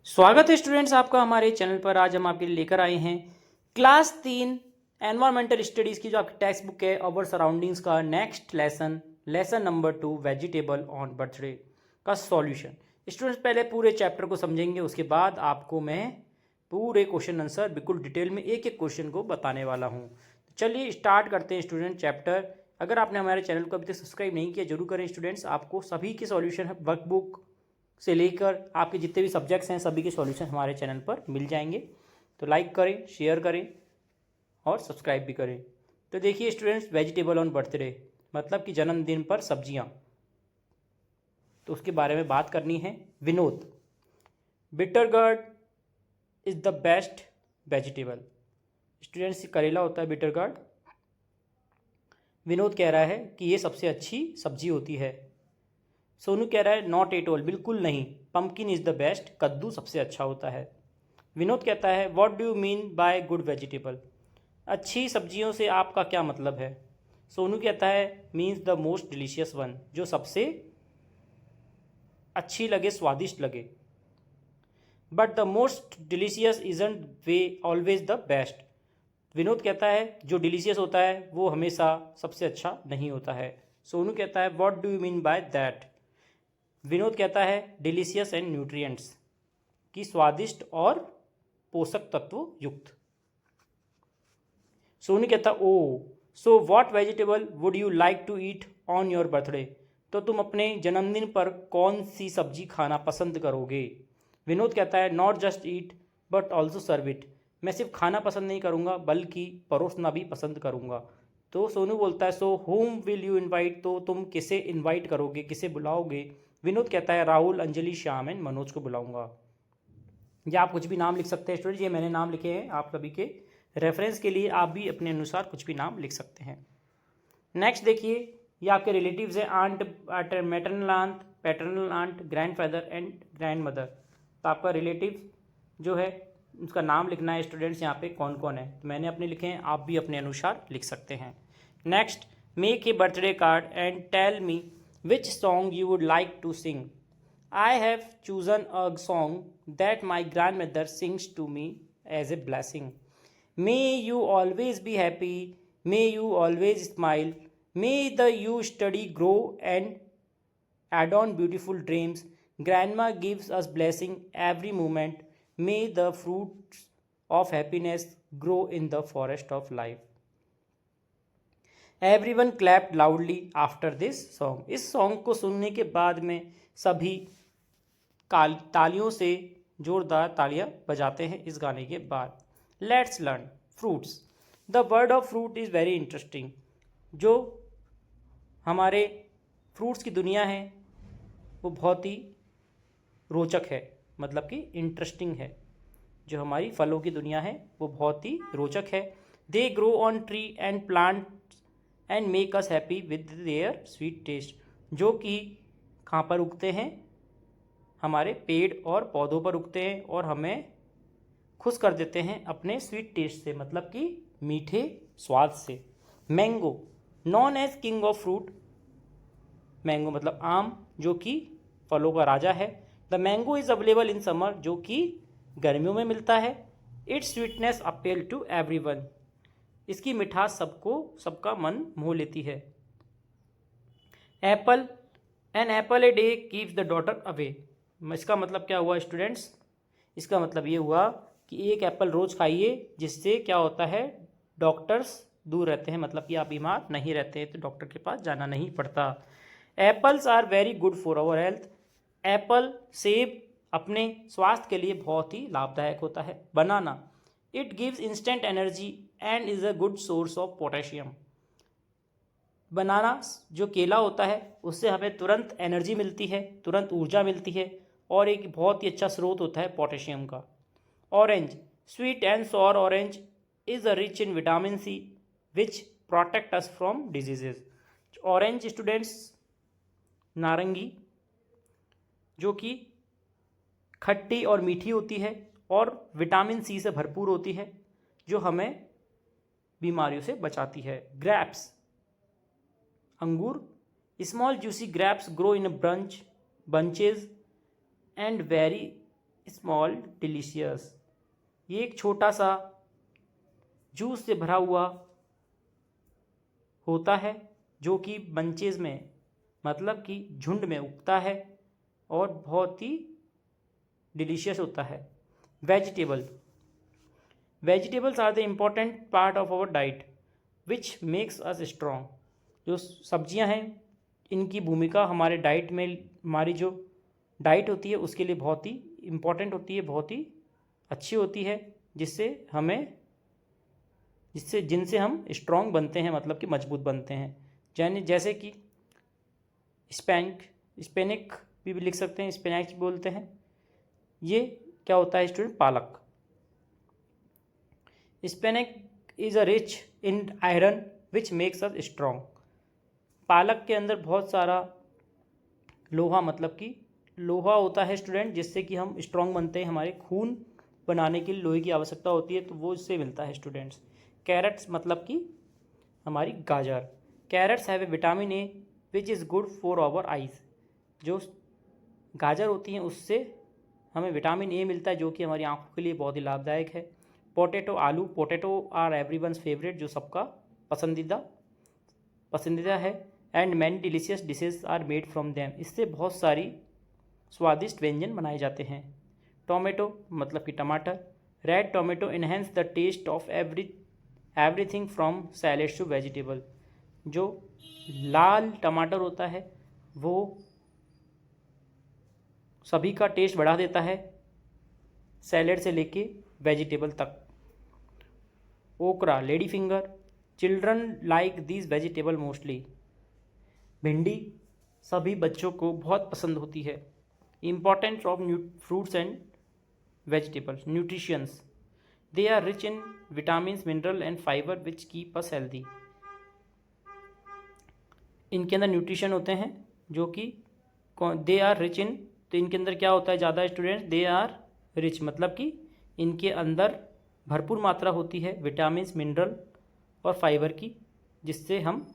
स्वागत है स्टूडेंट्स आपका हमारे चैनल पर। आज हम आपके लिए लेकर आए हैं क्लास 3 एनवायरमेंटल स्टडीज़ की जो आपकी टेक्स्ट बुक है अवर सराउंडिंग्स का next lesson number 2 vegetable on birthday का सॉल्यूशन। स्टूडेंट्स पहले पूरे चैप्टर को समझेंगे, उसके बाद आपको मैं पूरे क्वेश्चन आंसर बिल्कुल डिटेल में एक एक क्वेश्चन को बताने वाला हूँ। चलिए स्टार्ट करते हैं स्टूडेंट चैप्टर। अगर आपने हमारे चैनल को अभी तक सब्सक्राइब नहीं किया जरूर करें स्टूडेंट्स। आपको सभी के सॉल्यूशन वर्कबुक से लेकर आपके जितने भी सब्जेक्ट्स हैं सभी के सॉल्यूशन हमारे चैनल पर मिल जाएंगे। तो लाइक करें, शेयर करें और सब्सक्राइब भी करें। तो देखिए स्टूडेंट्स, वेजिटेबल ऑन बर्थडे मतलब कि जन्मदिन पर सब्जियां, तो उसके बारे में बात करनी है। Vinod, bitter gourd is the best vegetable. Students, करेला होता है बिटर गार्ड। विनोद कह रहा है कि ये सबसे अच्छी सब्जी होती है। सोनू कह रहा है नॉट एट ऑल, बिल्कुल नहीं, पम्पकिन इज़ द बेस्ट, कद्दू सबसे अच्छा होता है। विनोद कहता है what do you mean by good vegetable, अच्छी सब्जियों से आपका क्या मतलब है। सोनू कहता है means the most delicious one, जो सबसे अच्छी लगे, स्वादिष्ट लगे। But the most delicious isn't way always the best. Vinod कहता है जो डिलीशियस होता है वो हमेशा सबसे अच्छा नहीं होता है। सोनू कहता है what do you mean by that. Vinod कहता है डिलीशियस एंड न्यूट्रिएंट्स, की स्वादिष्ट और पोषक तत्व युक्त। सोनू कहता oh so what vegetable would you like to eat on your birthday, तो तुम अपने जन्मदिन पर कौन सी सब्जी खाना पसंद करोगे। विनोद कहता है not just eat but also serve it, मैं सिर्फ खाना पसंद नहीं करूँगा बल्कि परोसना भी पसंद करूँगा। तो सोनू बोलता है so home will you invite, तो तुम किसे इन्वाइट करोगे, किसे बुलाओगे। विनोद कहता है राहुल, अंजलि, श्याम एंड मनोज को बुलाऊंगा। या आप कुछ भी नाम लिख सकते हैं स्टूडेंट, ये मैंने नाम लिखे हैं आप सभी के रेफरेंस के लिए, आप भी अपने अनुसार कुछ भी नाम लिख सकते हैं। नेक्स्ट देखिए, ये आपके रिलेटिव्स हैं, aunt, maternal aunt, paternal aunt, grand father and grand mother. तो आपका रिलेटिव जो है उसका नाम लिखना है स्टूडेंट्स, यहाँ पे कौन कौन है, तो मैंने अपने लिखे हैं, आप भी अपने अनुसार लिख सकते हैं। Next, make a birthday card and tell me which song you would like to sing. I have chosen a song that my grandmother sings to me as a blessing. May you always be happy, may you always smile, may the you study grow and add on beautiful dreams. Grandma gives us blessing every moment. May the fruits of happiness grow in the forest of life. Everyone clapped loudly after this song. इस song को सुनने के बाद में सभी तालियों से जोरदार तालियां बजाते हैं इस गाने के बाद। Let's learn fruits. The word of fruit is very interesting. जो हमारे फ्रूट्स की दुनिया है वो बहुत ही रोचक है, मतलब कि इंटरेस्टिंग है। जो हमारी फलों की दुनिया है वो बहुत ही रोचक है। They grow on tree and plant and make us happy with their sweet taste. जो कि कहाँ पर उगते हैं, हमारे पेड़ और पौधों पर उगते हैं और हमें खुश कर देते हैं अपने स्वीट टेस्ट से, मतलब कि मीठे स्वाद से। Mango, known as king of fruit. Mango मतलब आम, जो कि फलों का राजा है। The mango is available in summer, जो कि गर्मियों में मिलता है। Its sweetness appeal to everyone, इसकी मिठास सबको, सबका मन मोह लेती है। Apple, an apple a day keeps the doctor away. इसका मतलब क्या हुआ स्टूडेंट्स, इसका मतलब ये हुआ कि एक एप्पल रोज़ खाइए, जिससे क्या होता है, डॉक्टर्स दूर रहते हैं, मतलब कि आप बीमार नहीं रहते हैं तो डॉक्टर के पास जाना नहीं पड़ता। Apples are very good for our health. Apple, सेब अपने स्वास्थ्य के लिए बहुत ही लाभदायक होता है। Banana, it gives instant energy and is a good source of potassium. Banana जो केला होता है उससे हमें तुरंत एनर्जी मिलती है, तुरंत ऊर्जा मिलती है और एक बहुत ही अच्छा स्रोत होता है पोटेशियम का। Orange, sweet and sour orange is a rich in vitamin C which protect us from diseases. Orange students, नारंगी, जो कि खट्टी और मीठी होती है और विटामिन सी से भरपूर होती है, जो हमें बीमारियों से बचाती है। ग्रैप्स, अंगूर, small juicy grapes grow in bunches and very small delicious. ये एक छोटा सा जूस से भरा हुआ होता है जो कि बंचेज में मतलब कि झुंड में उगता है और बहुत ही डिलीशियस होता है। Vegetables are the important part of our diet which makes us strong. जो सब्जियां हैं इनकी भूमिका हमारे डाइट में, हमारी जो डाइट होती है उसके लिए बहुत ही इम्पॉर्टेंट होती है, बहुत ही अच्छी होती है, जिनसे हम स्ट्रॉन्ग बनते हैं, मतलब कि मजबूत बनते हैं। जैसे कि स्पेनिक भी लिख सकते हैं, स्पिनैच बोलते हैं। ये क्या होता है स्टूडेंट? पालक। Spinach is a rich in iron which makes us strong. पालक के अंदर बहुत सारा लोहा, मतलब कि लोहा होता है स्टूडेंट, जिससे कि हम स्ट्रॉन्ग बनते हैं। हमारे खून बनाने के लिए लोहे की आवश्यकता होती है, तो वो इससे मिलता है स्टूडेंट्स। कैरेट्स मतलब कि हमारी गाजर। Carrots have a vitamin A which is good for our eyes. जो गाजर होती हैं उससे हमें विटामिन ए मिलता है जो कि हमारी आंखों के लिए बहुत ही लाभदायक है। पोटैटो, आलू। पोटैटो आर एवरीवन्स फेवरेट, जो सबका पसंदीदा है। And many delicious dishes are made from them. इससे बहुत सारी स्वादिष्ट व्यंजन बनाए जाते हैं। टोमेटो मतलब कि टमाटर। Red tomato enhance the taste of everything from salads to vegetable. जो लाल टमाटर होता है वो सभी का टेस्ट बढ़ा देता है, सैलेड से लेके वेजिटेबल तक। Okra, lady finger. Children like these vegetable mostly. भिंडी सभी बच्चों को बहुत पसंद होती है। Importance of fruits and vegetables. Nutritions, they are rich in vitamins, mineral and fibre which keep us healthy. इनके अंदर न्यूट्रिशन होते हैं जो कि दे आर रिच इन, तो इनके अंदर क्या होता है ज़्यादा स्टूडेंट्स? दे आर रिच मतलब कि इनके अंदर भरपूर मात्रा होती है विटामिन्स, मिनरल और फाइबर की, जिससे हम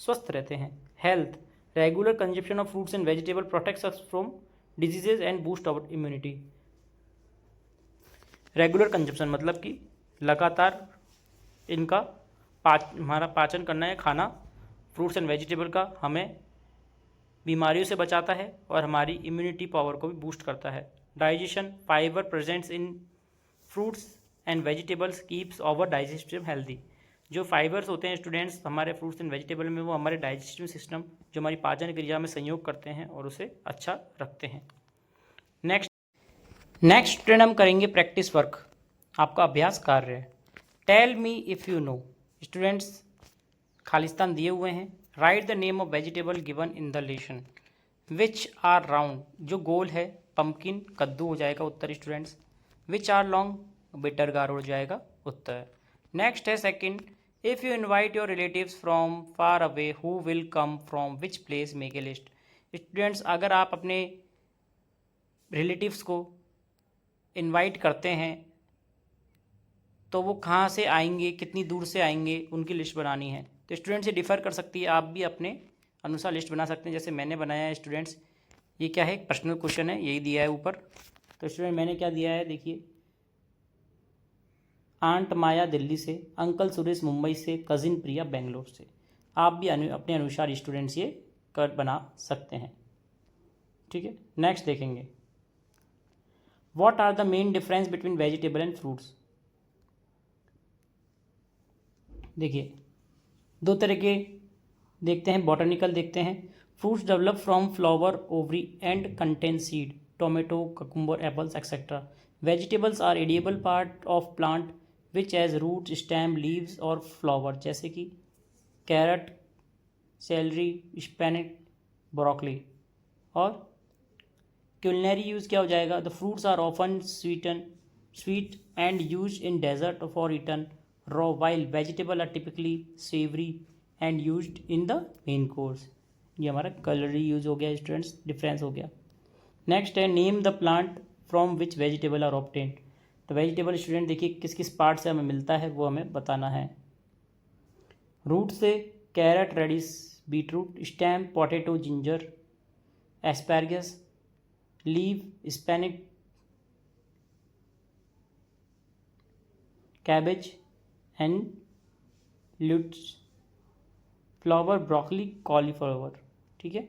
स्वस्थ रहते हैं। Health, regular consumption of fruits and vegetable protects us from diseases and boost our immunity. Regular consumption मतलब कि लगातार इनका हमारा पाचन करना है खाना, फ्रूट्स एंड वेजिटेबल का, हमें बीमारियों से बचाता है और हमारी इम्यूनिटी पावर को भी बूस्ट करता है। Digestion, fibre presents in fruits and vegetables keeps our digestive system healthy. जो फाइबर्स होते हैं स्टूडेंट्स हमारे फ्रूट्स एंड वेजिटेबल में, वो हमारे डाइजेस्टिव सिस्टम, जो हमारी पाचन क्रिया में सहयोग करते हैं और उसे अच्छा रखते हैं। नेक्स्ट स्टूडेंट हम करेंगे प्रैक्टिस वर्क, आपका अभ्यास कार्य। Tell me if you know. Students खालिस्तान दिए हुए हैं। Write the name of vegetable given in the lesson which are round. जो गोल है पम्पकिन, कद्दू हो जाएगा उत्तर students. Which are long, bitter gourd हो जाएगा उत्तर। नेक्स्ट है second, if you invite your relatives from far away who will come from which place, make a list. Students अगर आप अपने रिलेटिव्स को इनवाइट करते हैं तो वो कहाँ से आएंगे, कितनी दूर से आएंगे, उनकी लिस्ट बनानी है। तो स्टूडेंट से डिफ़र कर सकती है, आप भी अपने अनुसार लिस्ट बना सकते हैं, जैसे मैंने बनाया है स्टूडेंट्स। ये क्या है? एक पर्सनल क्वेश्चन है, यही दिया है ऊपर। तो स्टूडेंट मैंने क्या दिया है देखिए, आंट माया दिल्ली से, अंकल सुरेश मुंबई से, कज़िन प्रिया बेंगलोर से। आप भी अपने अनुसार स्टूडेंट्स ये बना सकते हैं, ठीक है। नेक्स्ट देखेंगे, what are the main difference between vegetable and fruits. देखिए दो तरह के देखते हैं, बॉटनिकल देखते हैं। Fruits develop from flower, ovary and contain seed, tomato, cucumber, apples etcetera. Vegetables are edible part of plant which as root, stem, leaves और flower, जैसे कि कैरेट, सेलरी, स्पेनिक, ब्रोकली। और क्यूलिनरी यूज़ क्या हो जाएगा, the fruits are often sweet and use in dessert for eaten raw, while vegetable are typically savory and used in the main course। ये हमारा kalari use हो गया स्टूडेंट्स, डिफरेंस हो गया। नेक्स्ट है, name the plant from which vegetable are obtained. तो vegetable student देखिए किस किस पार्ट से हमें मिलता है वो हमें बताना है। रूट से carrot, radish, beetroot. Stem, potato, ginger, asparagus. Leave, spinach, cabbage and lettuce, flower, broccoli, cauliflower. ठीक है।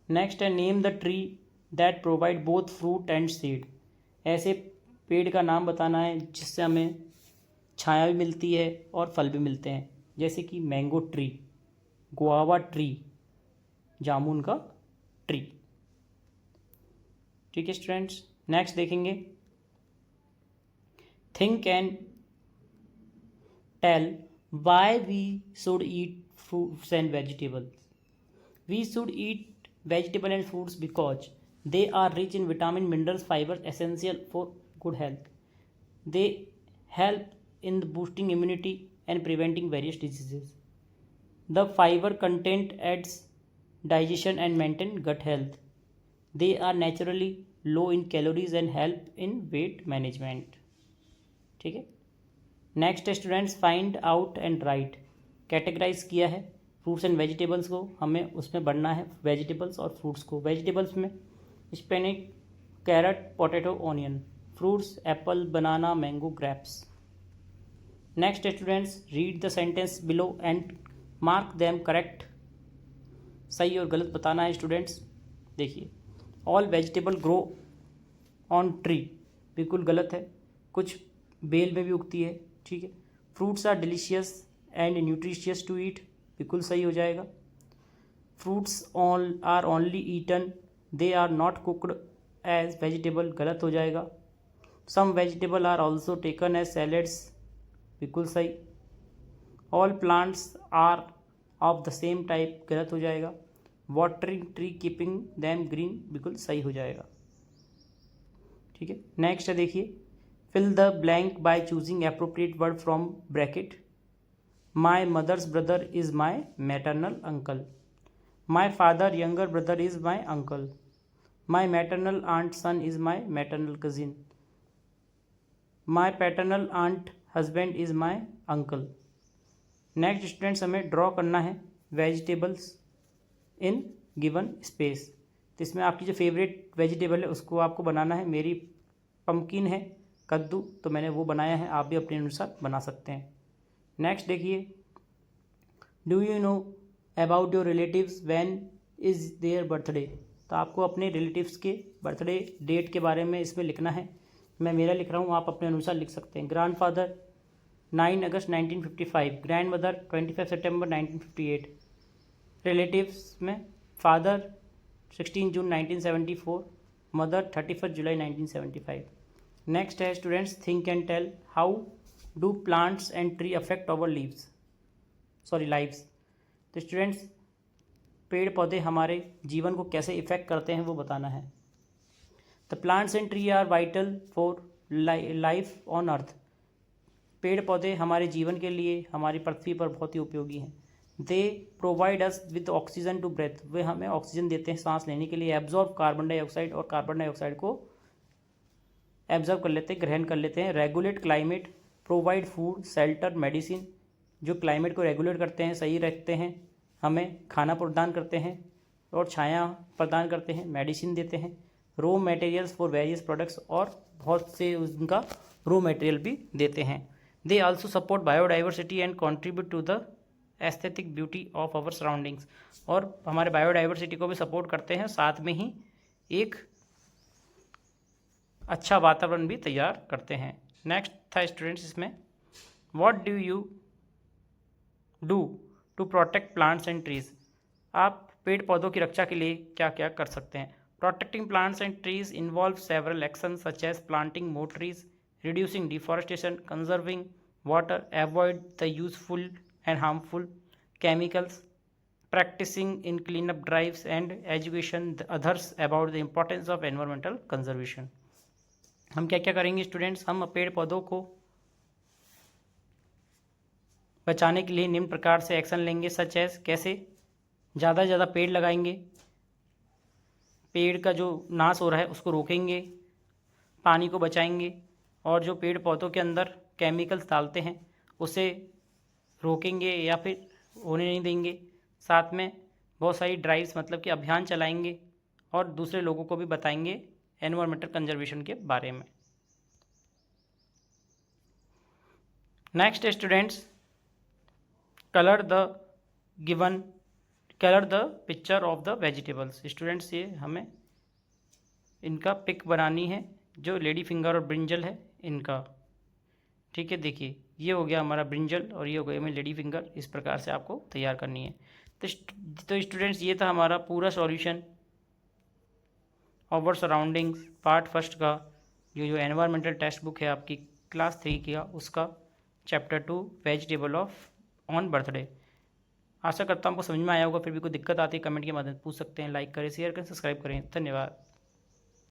नेक्स्ट है name the tree that provide both fruit and seed. ऐसे पेड़ का नाम बताना है जिससे हमें छाया भी मिलती है और फल भी मिलते हैं, जैसे कि मैंगो ट्री, गुआवा ट्री, जामुन का ट्री। ठीक है स्टूडेंट्स, नेक्स्ट देखेंगे think and tell why we should eat fruits and vegetables. We should eat vegetable and fruits because they are rich in vitamin, minerals, fibers essential for good health. They help in boosting immunity and preventing various diseases. The fiber content aids digestion and maintain gut health. They are naturally low in calories and help in weight management. ठीक है। Next students find out and write. Categorise किया है fruits and vegetables को, हमें उसमें बढ़ना है vegetables और फ्रूट्स को। वेजिटेबल्स में spinach, carrot, potato, onion. Fruits apple, banana, mango, grapes. Next students read the sentence below and mark them correct. सही और गलत बताना है स्टूडेंट्स। देखिए all vegetable grow on tree, बिल्कुल गलत है, कुछ बेल में भी उगती है। ठीक है। Fruits are delicious and nutritious to eat, बिल्कुल सही हो जाएगा। Fruits all are only eaten, they are not cooked as vegetable, गलत हो जाएगा। Some vegetable are also taken as salads, बिल्कुल सही। All plants are of the same type, गलत हो जाएगा। Watering tree keeping them green, बिल्कुल सही हो जाएगा। ठीक है। नेक्स्ट है देखिए fill the blank by choosing appropriate word from bracket. My mother's brother is my maternal uncle. My father younger brother is my uncle. My maternal aunt son is my maternal cousin. My paternal aunt husband is my uncle. Next students हमें draw करना है vegetables in given space. तो इसमें आपकी जो favourite vegetable है उसको आपको बनाना है। मेरी पम्पकिन है, कद्दू, तो मैंने वो बनाया है, आप भी अपने अनुसार बना सकते हैं। नेक्स्ट देखिए do you know about your relatives when is their birthday. तो आपको अपने रिलेटिव्स के बर्थडे डेट के बारे में इसमें लिखना है। मैं मेरा लिख रहा हूँ, आप अपने अनुसार लिख सकते हैं। ग्रैंडफादर 9 अगस्त 1955, ग्रैंड मदर 25 सितंबर 1958। रिलेटिव्स में फादर 16 जून 1974, मदर 31 जुलाई 1975। नेक्स्ट है students think and tell how do plants and tree affect our lives. तो स्टूडेंट्स पेड़ पौधे हमारे जीवन को कैसे इफेक्ट करते हैं वो बताना है। The plants and tree are vital for life on earth. पेड़ पौधे हमारे जीवन के लिए हमारी पृथ्वी पर बहुत ही उपयोगी हैं। They provide us with oxygen to breathe, वे हमें ऑक्सीजन देते हैं सांस लेने के लिए। एब्जॉर्ब कार्बन डाइऑक्साइड, और कार्बन डाइऑक्साइड को एब्जॉर्ब कर लेते हैं, ग्रहण कर लेते हैं। Regulate climate, provide food, shelter, medicine, जो क्लाइमेट को रेगुलेट करते हैं, सही रखते हैं, हमें खाना प्रदान करते हैं और छाया प्रदान करते हैं, मेडिसिन देते हैं। Raw materials for various products, और बहुत से उनका रॉ मटेरियल भी देते हैं। They also support biodiversity and contribute to the aesthetic beauty of our surroundings, और हमारे बायोडाइवर्सिटी को भी सपोर्ट करते हैं, साथ में ही एक अच्छा वातावरण भी तैयार करते हैं। नेक्स्ट था स्टूडेंट्स इसमें what do you do to protect plants and trees. आप पेड़ पौधों की रक्षा के लिए क्या क्या कर सकते हैं। Protecting plants and trees involve several actions such as planting more trees, reducing deforestation, conserving water, avoid the useful and harmful chemicals, practising in clean up drives and education others about the importance of environmental conservation. हम क्या क्या करेंगे students, हम पेड़ पौधों को बचाने के लिए निम्न प्रकार से एक्शन लेंगे। सच एज कैसे, ज़्यादा से ज़्यादा पेड़ लगाएंगे, पेड़ का जो नाश हो रहा है उसको रोकेंगे, पानी को बचाएंगे, और जो पेड़ पौधों के अंदर केमिकल्स डालते हैं उसे रोकेंगे या फिर होने नहीं देंगे। साथ में बहुत सारी ड्राइव्स मतलब कि अभियान चलाएंगे और दूसरे लोगों को भी बताएंगे एनवायरमेंटल कंजर्वेशन के बारे में। Next students, colour the picture of the vegetables. Students ये हमें इनका पिक बनानी है, जो लेडी फिंगर और ब्रिंजल है इनका। ठीक है, देखिए ये हो गया हमारा ब्रिंजल और ये हो गया हमें लेडी फिंगर। इस प्रकार से आपको तैयार करनी है। तो स्टूडेंट्स ये था हमारा पूरा solution our surroundings part first का, जो एनवायरमेंटल टेक्स्ट बुक है आपकी क्लास 3 की, उसका chapter 2 vegetable of on birthday. आशा करता हूँ आपको समझ में आया होगा। फिर भी कोई दिक्कत आती है कमेंट के माध्यम से पूछ सकते हैं। लाइक करें, शेयर करें, सब्सक्राइब करें। धन्यवाद।